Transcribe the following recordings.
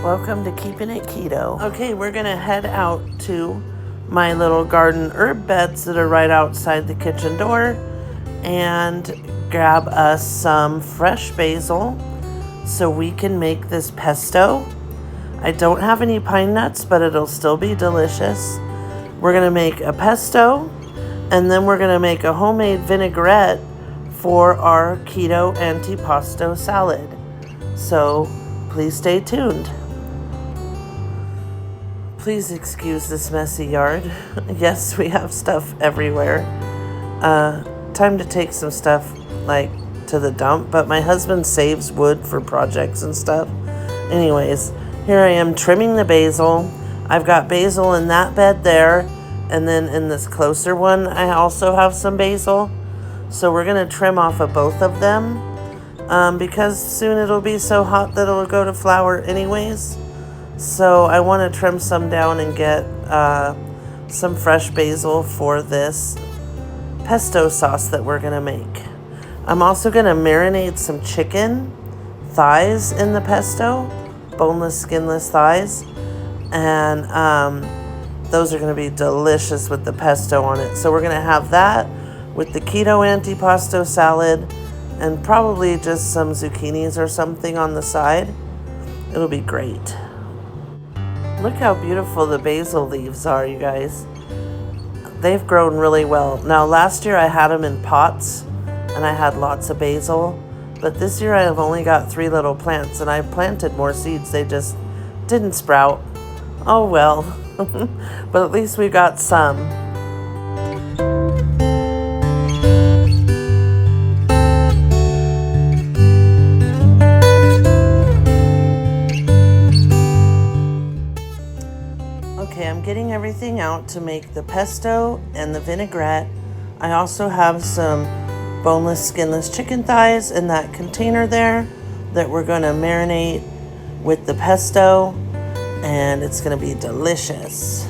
Welcome to Keeping It Keto. Okay, we're gonna head out to my little garden herb beds that are right outside the kitchen door and grab us some fresh basil so we can make this pesto. I don't have any pine nuts, but it'll still be delicious. We're gonna make a pesto, and then we're gonna make a homemade vinaigrette for our Keto Antipasto salad. So please stay tuned. Please excuse this messy yard. Yes, we have stuff everywhere. Time to take some stuff to the dump, but my husband saves wood for projects and stuff. Anyways, here I am trimming the basil. I've got basil in that bed there, and then in this closer one, I also have some basil. So we're gonna trim off of both of them because soon it'll be so hot that it'll go to flower anyways. So I want to trim some down and get some fresh basil for this pesto sauce that we're going to make. I'm also going to marinate some chicken thighs in the pesto, boneless, skinless thighs. And those are going to be delicious with the pesto on it. So we're going to have that with the Keto Antipasto salad and probably just some zucchinis or something on the side. It'll be great. Look how beautiful the basil leaves are, you guys. They've grown really well. Now, last year I had them in pots and I had lots of basil, but this year I have only got 3 little plants and I planted more seeds. They just didn't sprout. Oh well, but at least we got some. Okay, I'm getting everything out to make the pesto and the vinaigrette. I also have some boneless, skinless chicken thighs in that container there that we're going to marinate with the pesto, and it's going to be delicious.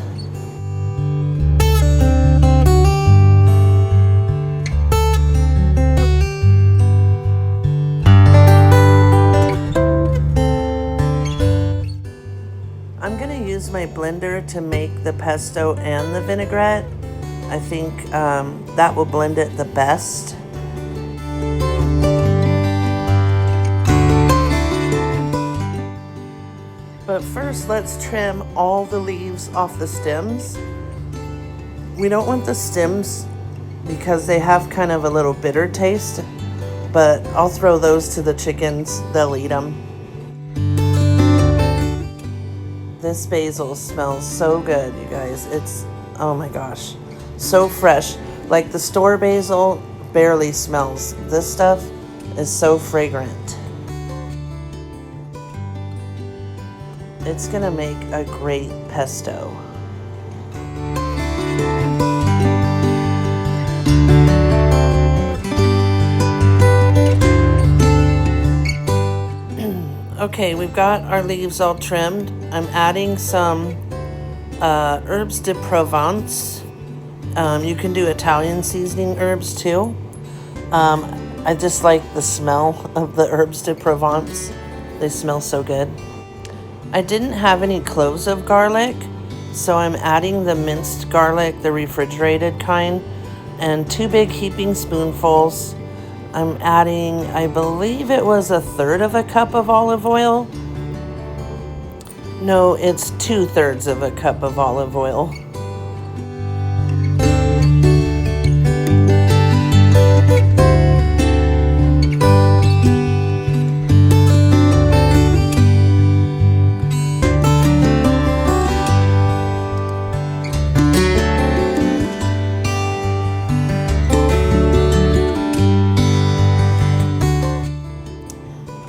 I'm going to use my blender to make the pesto and the vinaigrette. I think that will blend it the best. But first, let's trim all the leaves off the stems. We don't want the stems because they have kind of a little bitter taste, but I'll throw those to the chickens. They'll eat them. This basil smells so good, you guys. It's, oh my gosh, so fresh. Like the store basil barely smells. This stuff is so fragrant. It's gonna make a great pesto. Okay, we've got our leaves all trimmed. I'm adding some herbs de Provence. You can do Italian seasoning herbs too. I just like the smell of the herbs de Provence. They smell so good. I didn't have any cloves of garlic, so I'm adding the minced garlic, the refrigerated kind, and 2 big heaping spoonfuls. I'm adding, I believe it was 1/3 cup of olive oil. No, it's 2/3 cup of olive oil.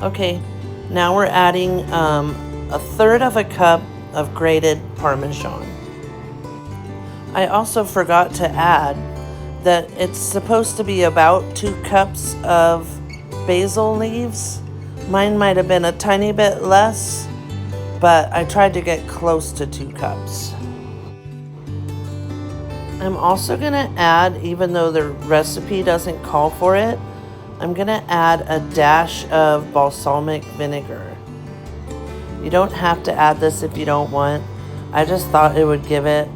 Okay, now we're adding 1/3 cup of grated Parmesan. I also forgot to add that it's supposed to be about 2 cups of basil leaves. Mine might have been a tiny bit less, but I tried to get close to 2 cups. I'm also gonna add, even though the recipe doesn't call for it, I'm gonna add a dash of balsamic vinegar. You don't have to add this if you don't want. I just thought it would give it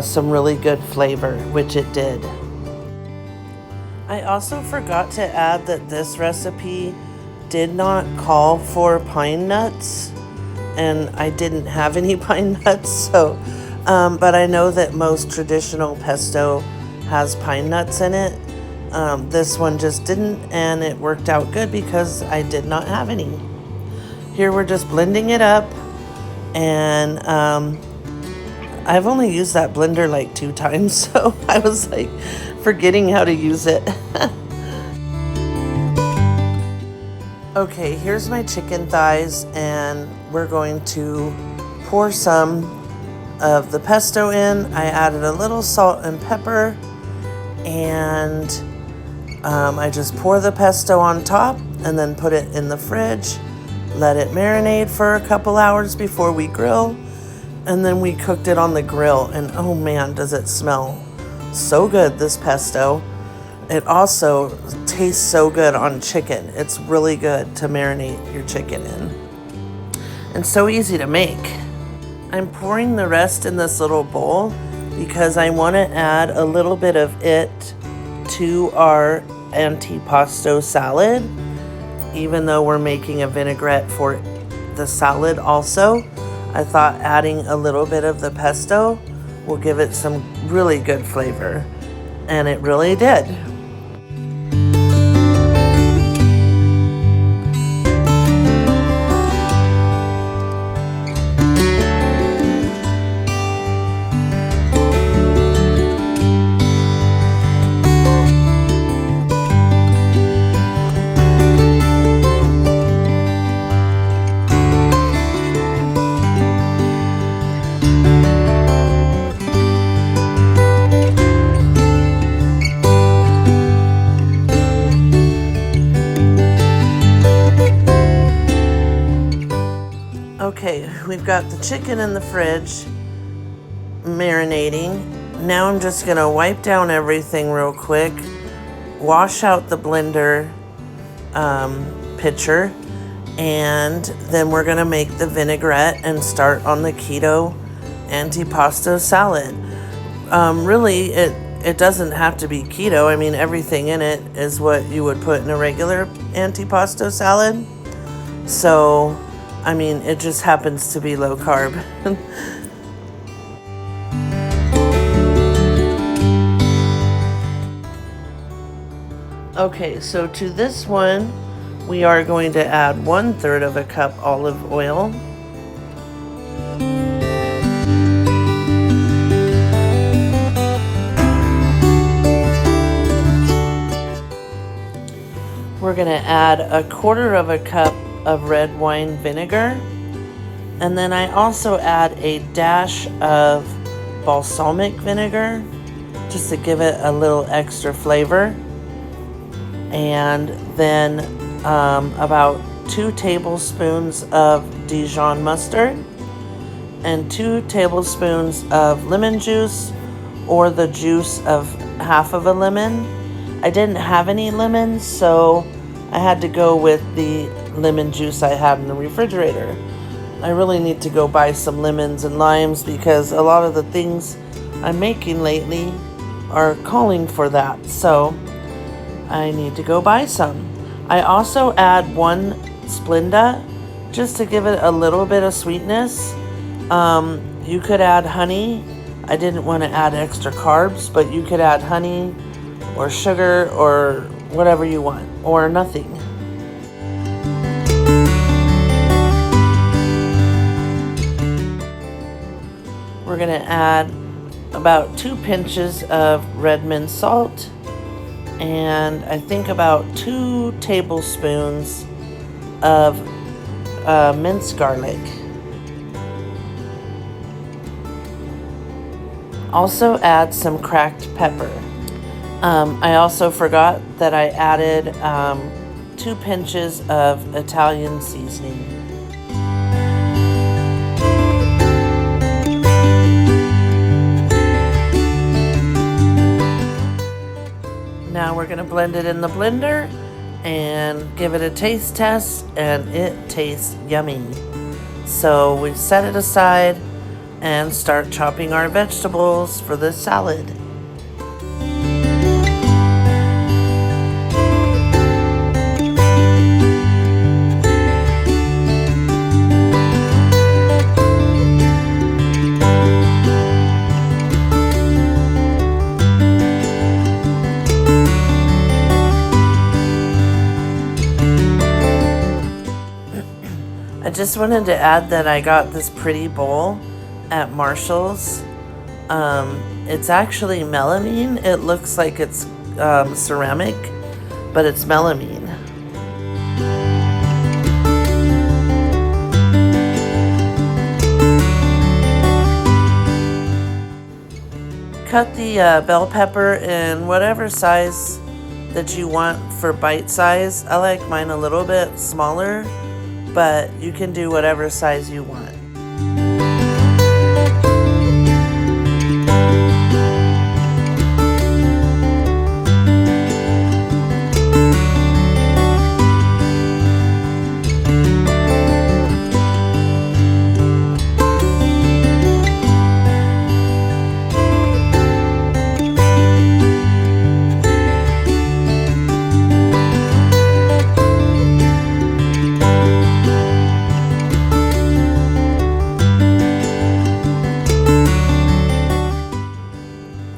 some really good flavor, which it did. I also forgot to add that this recipe did not call for pine nuts, and I didn't have any pine nuts, so but I know that most traditional pesto has pine nuts in it. This one just didn't, and it worked out good because I did not have any. Here we're just blending it up, and I've only used that blender like 2 times, so I was like forgetting how to use it. Okay, here's my chicken thighs, and we're going to pour some of the pesto in. I added a little salt and pepper, and I just pour the pesto on top and then put it in the fridge, let it marinate for a couple hours before we grill, and then we cooked it on the grill, and oh man, does it smell so good, this pesto. It also tastes so good on chicken. It's really good to marinate your chicken in, and so easy to make. I'm pouring the rest in this little bowl because I want to add a little bit of it to our antipasto salad, even though we're making a vinaigrette for the salad also. I thought adding a little bit of the pesto will give it some really good flavor, and it really did. Okay, we've got the chicken in the fridge marinating. Now I'm just gonna wipe down everything real quick, wash out the blender pitcher, and then we're gonna make the vinaigrette and start on the keto antipasto salad. Really, it doesn't have to be keto. I mean, everything in it is what you would put in a regular antipasto salad. So, I mean, it just happens to be low carb. Okay, so to this one, we are going to add 1/3 of a cup olive oil. We're going to add 1/4 of a cup of red wine vinegar, and then I also add a dash of balsamic vinegar just to give it a little extra flavor, and then about 2 tablespoons of Dijon mustard and 2 tablespoons of lemon juice, or the juice of half of a lemon. I didn't have any lemons, so I had to go with the lemon juice I had in the refrigerator. I really need to go buy some lemons and limes because a lot of the things I'm making lately are calling for that, so I need to go buy some. I also add 1 Splenda just to give it a little bit of sweetness. You could add honey. I didn't want to add extra carbs, but you could add honey or sugar or whatever you want, or nothing. We're going to add about 2 pinches of red mint salt, and I think about 2 tablespoons of minced garlic. Also add some cracked pepper. I also forgot that I added 2 pinches of Italian seasoning. Now we're going to blend it in the blender and give it a taste test, and it tastes yummy. So we set it aside and start chopping our vegetables for the salad. I just wanted to add that I got this pretty bowl at Marshall's. It's actually melamine. It looks like it's ceramic, but it's melamine. Cut the bell pepper in whatever size that you want for bite size. I like mine a little bit smaller, but you can do whatever size you want.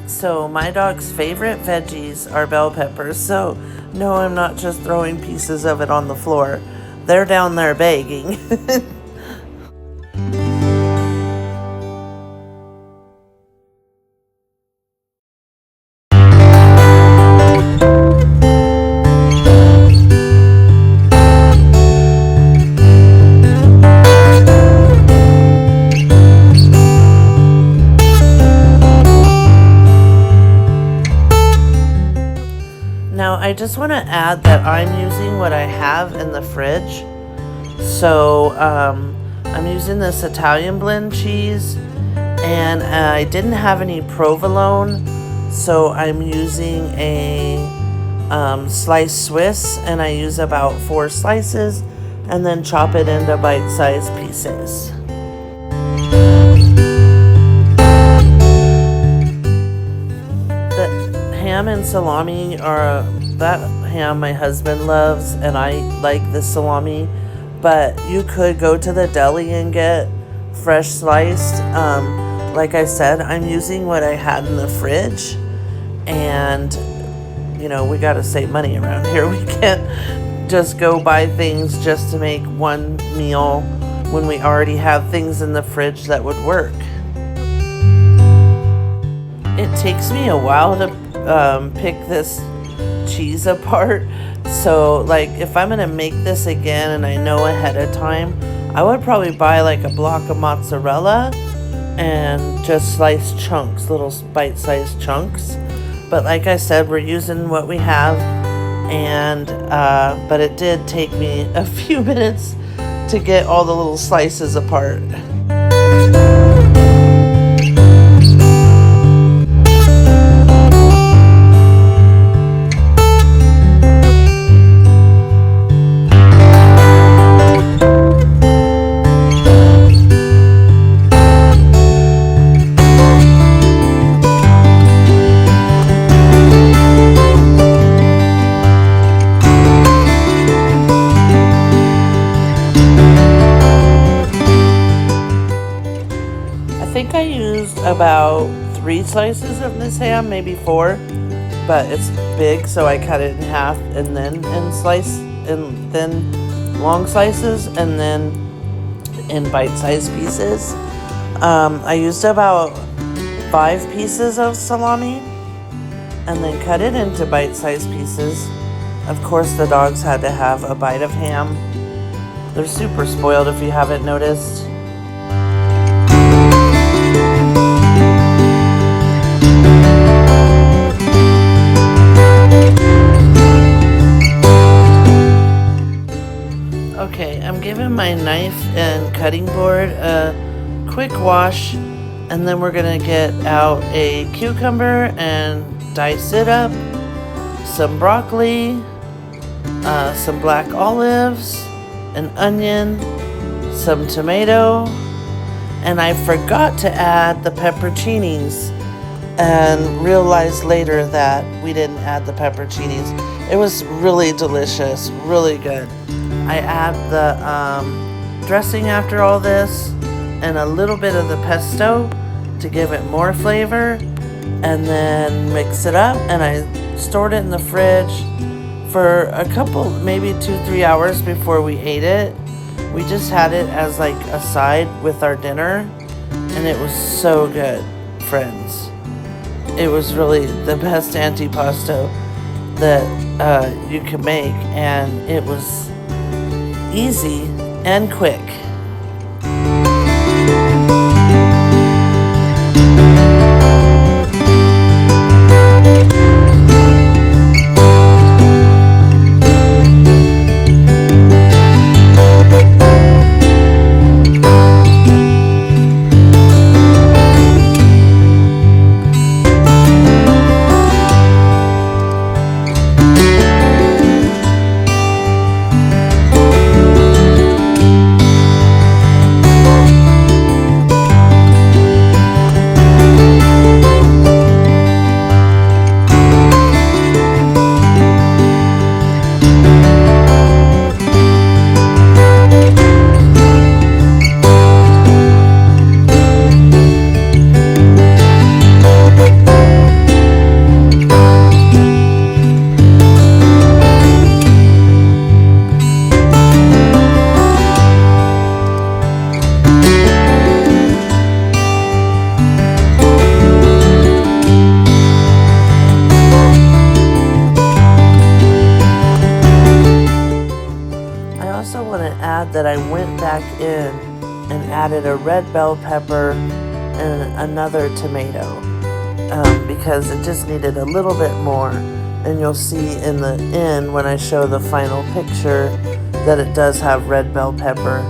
So my dog's favorite veggies are bell peppers, so no, I'm not just throwing pieces of it on the floor. They're down there begging. Now, I just want to add that I'm using what I have in the fridge. So, I'm using this Italian blend cheese, and I didn't have any provolone, so I'm using a sliced Swiss, and I use about 4 slices, and then chop it into bite-sized pieces. Ham and salami are that ham my husband loves, and I like the salami, but you could go to the deli and get fresh sliced. Like I said, I'm using what I had in the fridge, and you know, we got to save money around here. We can't just go buy things just to make one meal when we already have things in the fridge that would work. It takes me a while to pick this cheese apart, so like if I'm gonna make this again and I know ahead of time, I would probably buy like a block of mozzarella and just slice chunks, little bite-sized chunks. But like I said, we're using what we have, and but it did take me a few minutes to get all the little slices apart. I think I used about 3 slices of this ham, maybe 4, but it's big, so I cut it in half and then in thin long slices and then in bite-sized pieces. I used about 5 pieces of salami and then cut it into bite-sized pieces. Of course, the dogs had to have a bite of ham. They're super spoiled if you haven't noticed. Okay, I'm giving my knife and cutting board a quick wash, and then we're gonna get out a cucumber and dice it up, some broccoli, some black olives, an onion, some tomato, and I forgot to add the pepperoncinis and realized later that we didn't add the pepperoncinis. It was really delicious, really good. I add the dressing after all this and a little bit of the pesto to give it more flavor, and then mix it up, and I stored it in the fridge for a couple, maybe 2-3 hours before we ate it. We just had it as like a side with our dinner, and it was so good, friends. It was really the best antipasto that you can make, and it was easy and quick. That I went back in and added a red bell pepper and another tomato because it just needed a little bit more, and you'll see in the end when I show the final picture that it does have red bell pepper.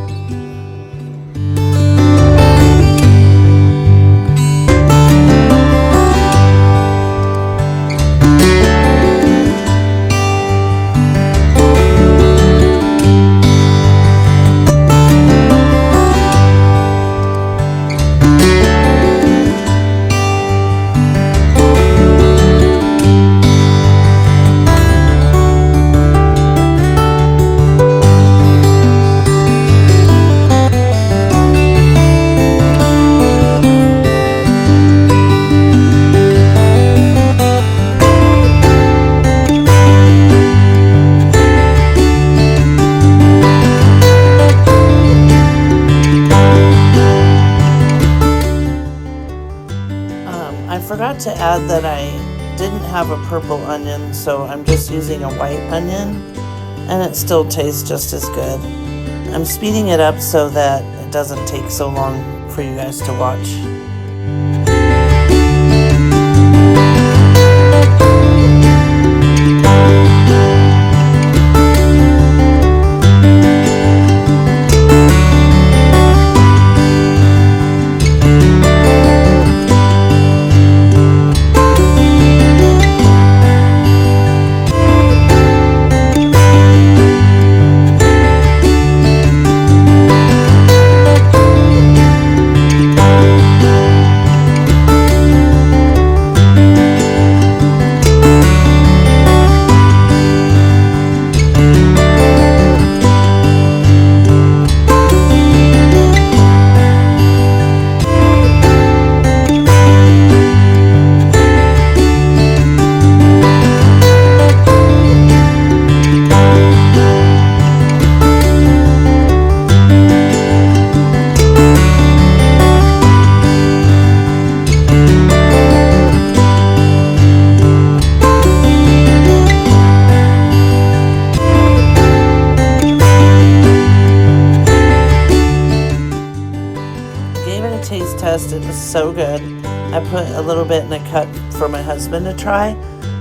I forgot to add that I didn't have a purple onion, so I'm just using a white onion, and it still tastes just as good. I'm speeding it up so that it doesn't take so long for you guys to watch. Taste test. It was so good. I put a little bit in a cup for my husband to try,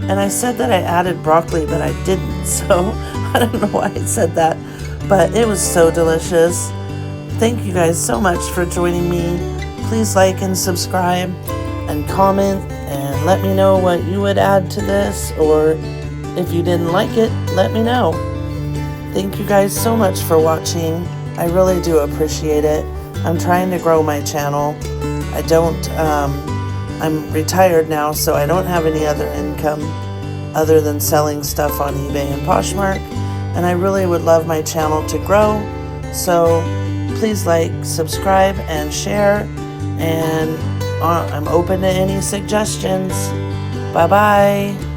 and I said that I added broccoli, but I didn't, so I don't know why I said that, but it was so delicious. Thank you guys so much for joining me. Please like and subscribe and comment and let me know what you would add to this, or if you didn't like it, let me know. Thank you guys so much for watching. I really do appreciate it. I'm trying to grow my channel. I'm retired now, so I don't have any other income other than selling stuff on eBay and Poshmark. And I really would love my channel to grow. So please like, subscribe, and share. And I'm open to any suggestions. Bye-bye.